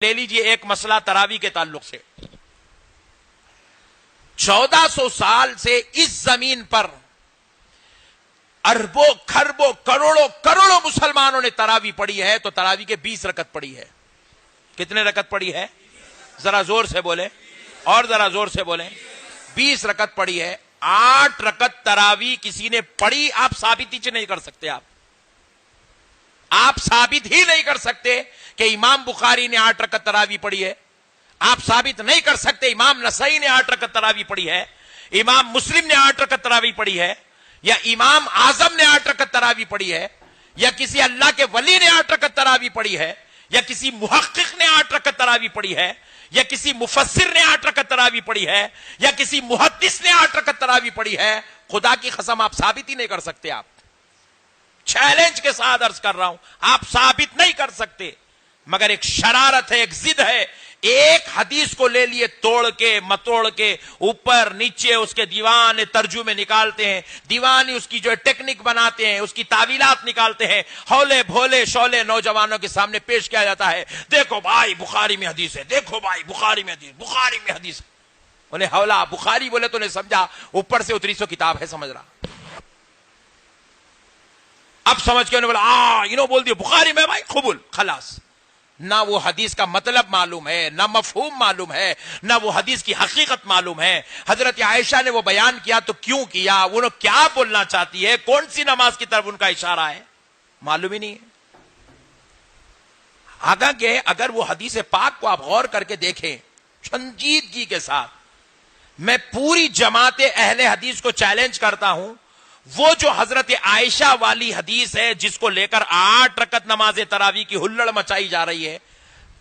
لے لیجئے ایک مسئلہ تراوی کے تعلق سے۔ 1400 سال سے اس زمین پر اربوں کھربوں کروڑوں مسلمانوں نے تراوی پڑھی ہے، تو تراوی کے 20 رکعت پڑھی ہے۔ کتنے رکعت پڑھی ہے؟ ذرا زور سے بولیں، اور ذرا زور سے بولیں۔ 20 رکعت پڑھی ہے۔ 8 رکعت تراوی کسی نے پڑھی، آپ ثابت ہی نہیں کر سکتے۔ آپ ثابت ہی نہیں کر سکتے کہ امام بخاری نے 8 رکعت تراوی پڑھی ہے۔ آپ ثابت نہیں کر سکتے امام نسائی نے 8 رکعت تراوی پڑھی ہے، امام مسلم نے 8 رکعت تراوی پڑھی ہے، یا امام اعظم نے 8 رکعت تراوی پڑھی ہے، یا کسی اللہ کے ولی نے 8 رکعت تراوی پڑھی ہے، یا کسی محقق نے 8 رکعت تراوی پڑھی ہے، یا کسی مفسر نے 8 رکعت تراوی پڑھی ہے، یا کسی محدث نے 8 رکعت تراوی پڑھی ہے۔ خدا کی قسم آپ ثابت ہی نہیں کر سکتے۔ آپ چیلنج کے ساتھ عرض کر رہا ہوں، آپ ثابت نہیں کر سکتے۔ مگر ایک شرارت ہے، ایک ضد ہے، ایک حدیث کو لے لیے توڑ کے متوڑ کے اوپر نیچے اس کے دیوان ترجمے نکالتے ہیں، دیوانی اس کی جو ٹیکنک بناتے ہیں، اس کی تعویلات نکالتے ہیں، ہولے بھولے شولے نوجوانوں کے سامنے پیش کیا جاتا ہے۔ دیکھو بھائی بخاری میں حدیث ہے، دیکھو بھائی بخاری میں حدیث، بخاری میں حدیث ہے۔ انہیں حولا بخاری بولے تو نے سمجھا اوپر سے اتری سو کتاب ہے، سمجھ رہا۔ اب سمجھ کے انہوں نے بولا انہوں بول دیا بخاری میں بھائی قبول، خلاص۔ نہ وہ حدیث کا مطلب معلوم ہے، نہ مفہوم معلوم ہے، نہ وہ حدیث کی حقیقت معلوم ہے۔ حضرت عائشہ نے وہ بیان کیا تو کیوں کیا، وہ لوگ کیا بولنا چاہتی ہے، کون سی نماز کی طرف ان کا اشارہ ہے، معلوم ہی نہیں ہے۔ حالانکہ اگر وہ حدیث پاک کو آپ غور کر کے دیکھیں سنجیدگی کے ساتھ، میں پوری جماعت اہل حدیث کو چیلنج کرتا ہوں، وہ جو حضرت عائشہ والی حدیث ہے جس کو لے کر 8 رکعت نماز تراوی کی ہلڑ مچائی جا رہی ہے،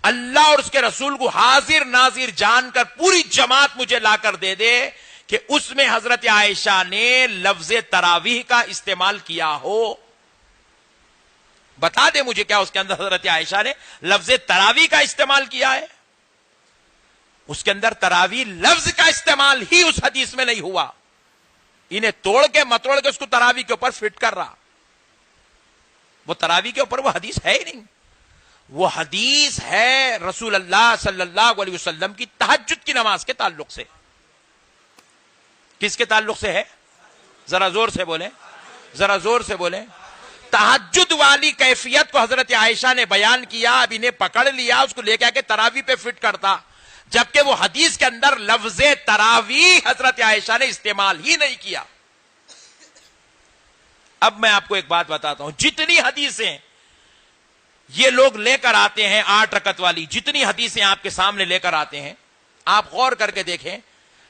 اللہ اور اس کے رسول کو حاضر ناظر جان کر پوری جماعت مجھے لا کر دے دے کہ اس میں حضرت عائشہ نے لفظ تراویح کا استعمال کیا ہو۔ بتا دے مجھے کیا اس کے اندر حضرت عائشہ نے لفظ تراویح کا استعمال کیا ہے؟ اس کے اندر تراویح لفظ کا استعمال ہی اس حدیث میں نہیں ہوا۔ انہیں توڑ کے متوڑ کے اس کو تراویح کے اوپر فٹ کر رہا۔ وہ تراویح کے اوپر وہ حدیث ہے ہی نہیں، وہ حدیث ہے رسول اللہ صلی اللہ علیہ وسلم کی تہجد کی نماز کے تعلق سے۔ کس کے تعلق سے ہے؟ ذرا زور سے بولیں، ذرا زور سے بولیں۔ تہجد والی کیفیت کو حضرت عائشہ نے بیان کیا، اب انہیں پکڑ لیا، اس کو لے کے آ کے تراویح پہ فٹ کرتا، جبکہ وہ حدیث کے اندر لفظ تراویح حضرت عائشہ نے استعمال ہی نہیں کیا۔ اب میں آپ کو ایک بات بتاتا ہوں، جتنی حدیثیں یہ لوگ لے کر آتے ہیں 8 رکعت والی، جتنی حدیثیں آپ کے سامنے لے کر آتے ہیں، آپ غور کر کے دیکھیں۔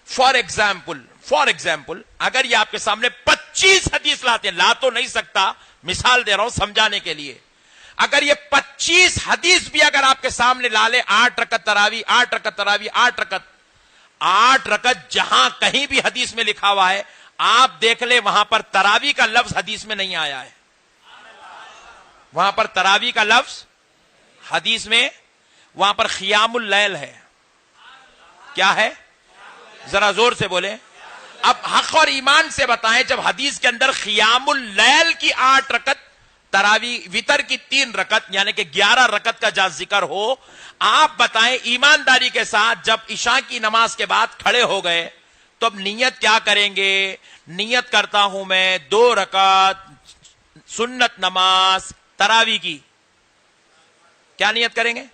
فار ایگزامپل اگر یہ آپ کے سامنے 25 حدیث لاتے ہیں، لا تو نہیں سکتا، مثال دے رہا ہوں سمجھانے کے لیے، اگر یہ 25 حدیث بھی اگر آپ کے سامنے لا لے، 8 رکعت تراوی 8 رکعت تراوی 8 رکعت جہاں کہیں بھی حدیث میں لکھا ہوا ہے، آپ دیکھ لیں وہاں پر تراوی کا لفظ حدیث میں نہیں آیا ہے۔ وہاں پر تراوی کا لفظ حدیث میں، وہاں پر قیام اللیل ہے۔ کیا ہے؟ ذرا زور سے بولیں۔ اب حق اور ایمان سے بتائیں، جب حدیث کے اندر قیام اللیل کی 8 رکعت تراوی وتر کی 3 رکعت یعنی کہ 11 رکعت کا جہاں ذکر ہو، آپ بتائیں ایمانداری کے ساتھ جب عشاء کی نماز کے بعد کھڑے ہو گئے تو اب نیت کیا کریں گے؟ نیت کرتا ہوں میں 2 رکعت سنت نماز تراوی کی۔ کیا نیت کریں گے؟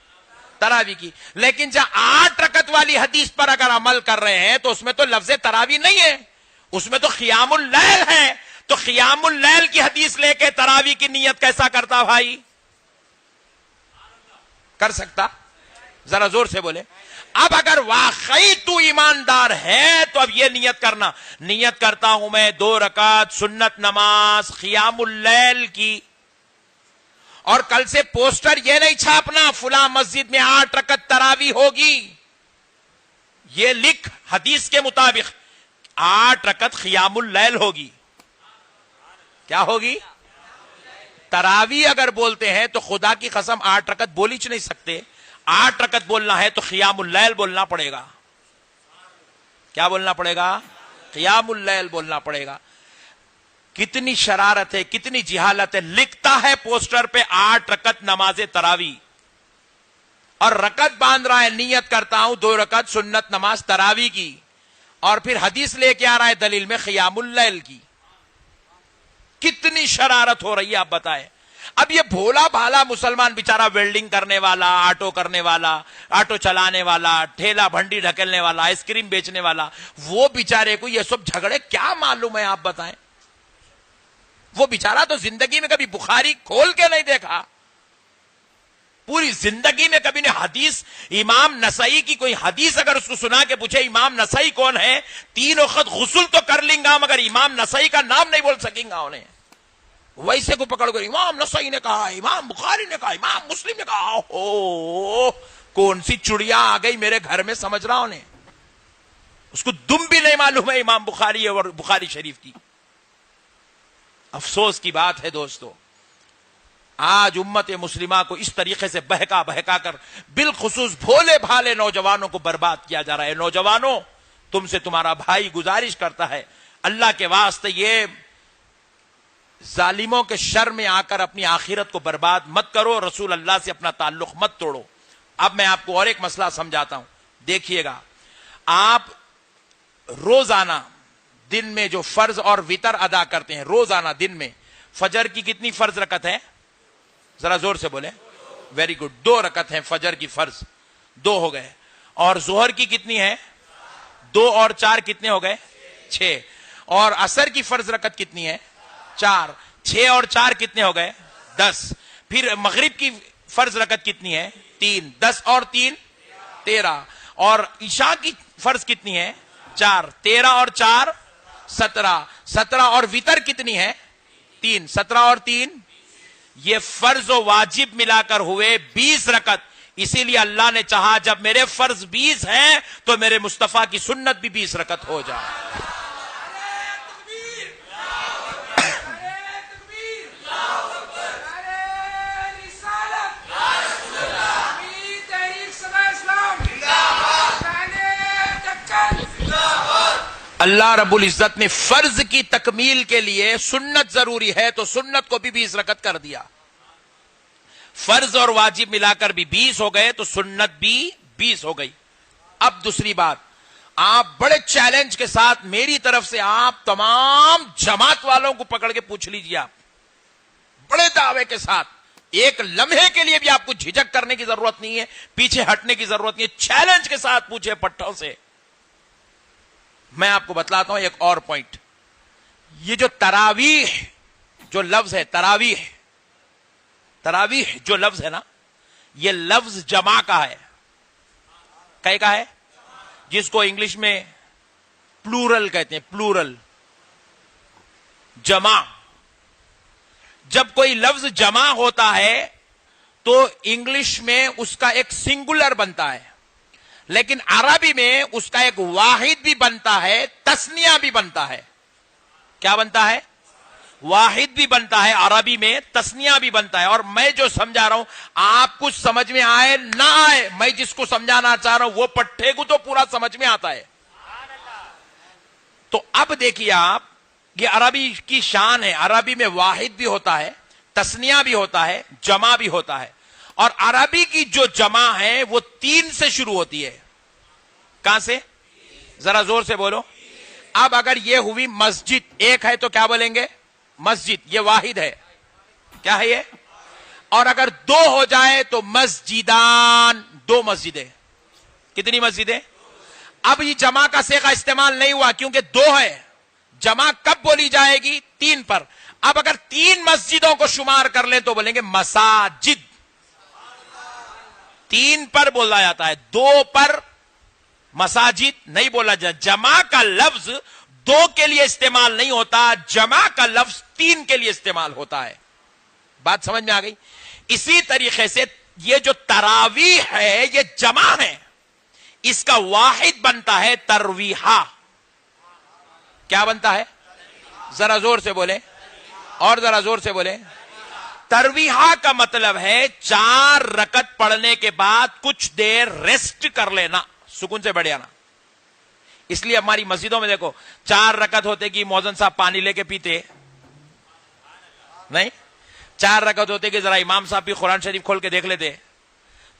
تراوی کی۔ لیکن جہاں 8 رکعت والی حدیث پر اگر عمل کر رہے ہیں تو اس میں تو لفظ تراوی نہیں ہے، اس میں تو قیام اللیل ہے۔ تو قیام اللیل کی حدیث لے کے تراوی کی نیت کیسا کرتا بھائی؟ کر سکتا؟ ذرا زور سے بولے۔ اب اگر واقعی تو ایماندار ہے تو اب یہ نیت کرنا، نیت کرتا ہوں میں 2 رکعت سنت نماز قیام اللیل کی، اور کل سے پوسٹر یہ نہیں چھاپنا فلاں مسجد میں 8 رکعت تراوی ہوگی، یہ لکھ حدیث کے مطابق 8 رکعت قیام اللیل ہوگی۔ کیا ہوگی؟ تراوی اگر بولتے ہیں تو خدا کی قسم 8 رکعت بول ہی نہیں سکتے۔ 8 رکعت بولنا ہے تو قیام اللیل بولنا پڑے گا۔ کیا بولنا پڑے گا؟ قیام اللیل بولنا پڑے گا۔ کتنی شرارت ہے، کتنی جہالت ہے، لکھتا ہے پوسٹر پہ 8 رکعت نماز تراوی، اور رکعت باندھ رہا ہے، نیت کرتا ہوں 2 رکعت سنت نماز تراوی کی، اور پھر حدیث لے کے آ رہا ہے دلیل میں قیام اللیل کی. کتنی شرارت ہو رہی ہے آپ بتائیں. اب یہ بھولا بھالا مسلمان بیچارہ، ویلڈنگ کرنے والا، آٹو کرنے والا، آٹو چلانے والا، ٹھیلا بھنڈی ڈھکلنے والا، آئس کریم بیچنے والا، وہ بیچارے کو یہ سب جھگڑے کیا معلوم ہے آپ بتائیں. وہ بیچارہ تو زندگی میں کبھی بخاری کھول کے نہیں دیکھا، پوری زندگی میں کبھی نے حدیث امام نسائی کی کوئی حدیث اگر اس کو سنا کے پوچھے امام نسائی کون ہے، 3 وقت غسل تو کر لیں گا مگر امام نسائی کا نام نہیں بول سکیں گا انہیں. ویسے کو پکڑ کر امام نسائی نے کہا، امام بخاری نے کہا، امام مسلم نے کہا. او کون سی چڑیا آ گئی میرے گھر میں سمجھ رہا انہیں، اس کو دم بھی نہیں معلوم ہے امام بخاری اور بخاری شریف کی. افسوس کی بات ہے دوستو، آج امت مسلمہ کو اس طریقے سے بہکا بہکا کر بالخصوص بھولے بھالے نوجوانوں کو برباد کیا جا رہا ہے. نوجوانوں، تم سے تمہارا بھائی گزارش کرتا ہے، اللہ کے واسطے یہ ظالموں کے شر میں آ کر اپنی آخرت کو برباد مت کرو، رسول اللہ سے اپنا تعلق مت توڑو. اب میں آپ کو اور ایک مسئلہ سمجھاتا ہوں، دیکھیے گا. آپ روزانہ دن میں جو فرض اور وتر ادا کرتے ہیں، روزانہ دن میں فجر کی کتنی فرض رکعت ہے؟ ذرا زور سے بولیں. Very good. 2 رکعت ہیں فجر کی فرض، 2 ہو گئے. اور ظہر کی کتنی ہے؟ 2 اور 4 کتنے ہو گئے؟ 6. اور عصر کی فرض رکعت کتنی ہے؟ 4. 6 اور 4 کتنے ہو گئے؟ 10. پھر مغرب کی فرض رکعت کتنی ہے؟ 3. 10 اور 3 13. اور عشاء کی فرض کتنی ہے؟ 4. 13 اور 4 17. 17 اور وتر کتنی ہے؟ 3. 17 اور 3 یہ فرض و واجب ملا کر ہوئے 20 رکعت. اسی لیے اللہ نے چاہا جب میرے فرض 20 ہیں تو میرے مصطفیٰ کی سنت بھی 20 رکعت ہو جائے. اللہ رب العزت نے فرض کی تکمیل کے لیے سنت ضروری ہے تو سنت کو بھی 20 رکعت کر دیا. فرض اور واجب ملا کر بھی 20 ہو گئے تو سنت بھی 20 ہو گئی. اب دوسری بات، آپ بڑے چیلنج کے ساتھ میری طرف سے آپ تمام جماعت والوں کو پکڑ کے پوچھ لیجیے، آپ بڑے دعوے کے ساتھ، ایک لمحے کے لیے بھی آپ کو جھجک کرنے کی ضرورت نہیں ہے، پیچھے ہٹنے کی ضرورت نہیں ہے. چیلنج کے ساتھ پوچھے پٹھوں سے. میں آپ کو بتلاتا ہوں ایک اور پوائنٹ. یہ جو تراویح جو لفظ ہے، تراویح جو لفظ ہے نا، یہ لفظ جمع کا ہے. کہے کا ہے؟ جس کو انگلش میں پلورل کہتے ہیں، پلورل، جمع. جب کوئی لفظ جمع ہوتا ہے تو انگلش میں اس کا ایک سنگولر بنتا ہے، لیکن عربی میں اس کا ایک واحد بھی بنتا ہے، تسنیہ بھی بنتا ہے. کیا بنتا ہے؟ واحد بھی بنتا ہے عربی میں، تسنیہ بھی بنتا ہے. اور میں جو سمجھا رہا ہوں آپ کچھ سمجھ میں آئے نہ آئے، میں جس کو سمجھانا چاہ رہا ہوں وہ پٹھے کو تو پورا سمجھ میں آتا ہے. تو اب دیکھیے آپ، یہ عربی کی شان ہے، عربی میں واحد بھی ہوتا ہے، تسنیہ بھی ہوتا ہے، جمع بھی ہوتا ہے. اور عربی کی جو جمع ہے وہ 3 سے شروع ہوتی ہے. کہاں سے؟ ذرا زور سے بولو. اب اگر یہ ہوئی مسجد، ایک ہے تو کیا بولیں گے؟ مسجد. یہ واحد ہے. کیا ہے یہ؟ اور اگر 2 ہو جائے تو مسجدان، 2 مسجدیں. کتنی مسجدیں؟ اب یہ جمع کا صیغہ استعمال نہیں ہوا کیونکہ 2 ہے. جمع کب بولی جائے گی؟ 3 پر. اب اگر 3 مسجدوں کو شمار کر لیں تو بولیں گے مساجد. 3 پر بولا جاتا ہے، 2 پر مساجد نہیں بولا جاتا. جمع کا لفظ 2 کے لیے استعمال نہیں ہوتا، جمع کا لفظ 3 کے لیے استعمال ہوتا ہے. بات سمجھ میں آ گئی؟ اسی طریقے سے یہ جو تراویح ہے یہ جمع ہے، اس کا واحد بنتا ہے ترویحہ. کیا بنتا ہے؟ ذرا زور سے بولیں، اور ذرا زور سے بولیں. ترویحہ کا مطلب ہے 4 رکعت پڑھنے کے بعد کچھ دیر ریسٹ کر لینا، سکون سے بیٹھ جانا. اس لیے ہماری مسجدوں میں دیکھو 4 رکعت ہوتے کہ مؤذن صاحب پانی لے کے پیتے نہیں، 4 رکعت ہوتے کہ ذرا امام صاحب بھی قرآن شریف کھول کے دیکھ لیتے.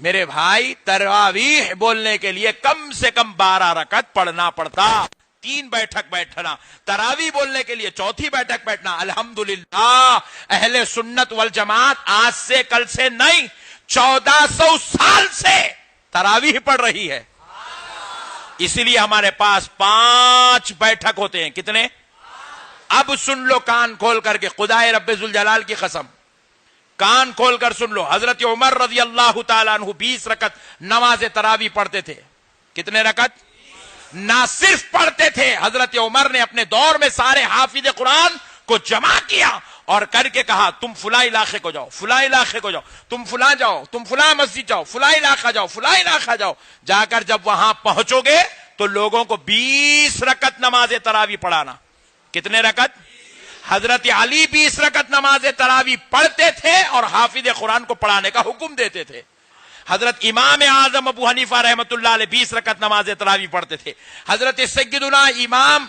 میرے بھائی تراویح بولنے کے لیے کم سے کم 12 رکعت پڑھنا پڑتا، 3 بیٹھک بیٹھنا، تراویح بولنے کے لیے 4تھی بیٹھک بیٹھنا۔ الحمدللہ اہل سنت والجماعت آج سے کل سے نہیں 1400 سال سے تراویح پڑھ رہی ہے، اسی لیے ہمارے پاس 5 بیٹھک ہوتے ہیں۔ کتنے؟ اب سن لو کان کھول کر کے، خدائے رب ذوالجلال کی قسم، کان کھول کر سن لو، حضرت عمر رضی اللہ تعالیٰ عنہ 20 رکعت نماز تراویح پڑھتے تھے۔ کتنے رکعت؟ نہ صرف پڑھتے تھے، حضرت عمر نے اپنے دور میں سارے حافظ قرآن کو جمع کیا اور کر کے کہا تم فلاں علاقے کو جاؤ، فلاں علاقے کو جاؤ، تم فلاں جاؤ، تم فلاں مسجد جاؤ، فلاں علاقہ جاؤ، فلاں علاقہ جاؤ۔ جا کر جب وہاں پہنچو گے تو لوگوں کو 20 رکعت نماز تراویح پڑھانا۔ کتنے رکعت؟ حضرت علی 20 رکعت نماز تراویح پڑھتے تھے اور حافظ قرآن کو پڑھانے کا حکم دیتے تھے۔ حضرت امام اعظم ابو حنیفہ رحمۃ اللہ علیہ 20 رکعت نماز تراویح پڑھتے تھے۔ حضرت سیدنا امام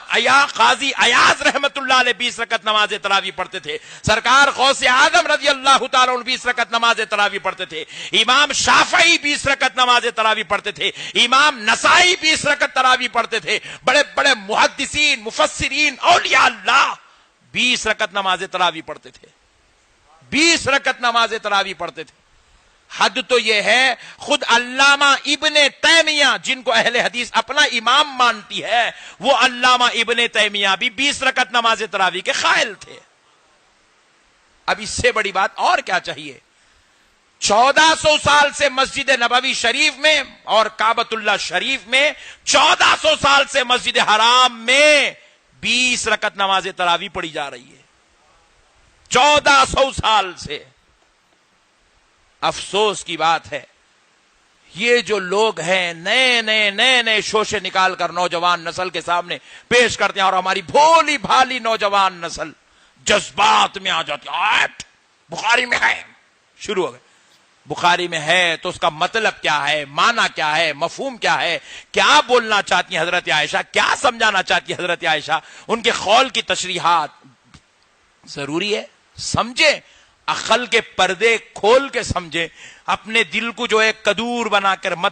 قاضی ایاز رحمۃ اللہ علیہ 20 رکعت نماز تراویح پڑھتے تھے۔ سرکار غوث اعظم رضی اللہ تعالیٰ عنہ 20 رکعت نماز تراویح پڑھتے تھے۔ امام شافعی 20 رکعت نماز تراویح پڑھتے تھے۔ امام نسائی 20 رکعت تراویح پڑھتے تھے۔ بڑے بڑے محدثین، مفسرین، اولیاء اللہ 20 رکعت نماز تراویح پڑھتے تھے، 20 رکعت نماز تراویح پڑھتے تھے۔ حد تو یہ ہے خود علامہ ابن تیمیہ جن کو اہل حدیث اپنا امام مانتی ہے، وہ علامہ ابن تیمیہ بھی 20 رکعت نماز تراویح کے قائل تھے۔ اب اس سے بڑی بات اور کیا چاہیے؟ 1400 سال سے مسجد نبوی شریف میں اور کعبۃ اللہ شریف میں، 1400 سال سے مسجد حرام میں 20 رکعت نماز تراویح پڑھی جا رہی ہے، 1400 سال سے۔ افسوس کی بات ہے یہ جو لوگ ہیں نئے شوشے نکال کر نوجوان نسل کے سامنے پیش کرتے ہیں، اور ہماری بھولی بھالی نوجوان نسل جذبات میں آ جاتی ہے۔ بخاری میں ہے، شروع ہو گئے، بخاری میں ہے تو اس کا مطلب کیا ہے، معنی کیا ہے، مفہوم کیا ہے، کیا بولنا چاہتی ہیں حضرت عائشہ، کیا سمجھانا چاہتی ہے حضرت عائشہ، ان کے قول کی تشریحات ضروری ہے، سمجھیں، عقل کے پردے کھول کے سمجھیں، اپنے دل کو جو ایک قدور بنا کر مت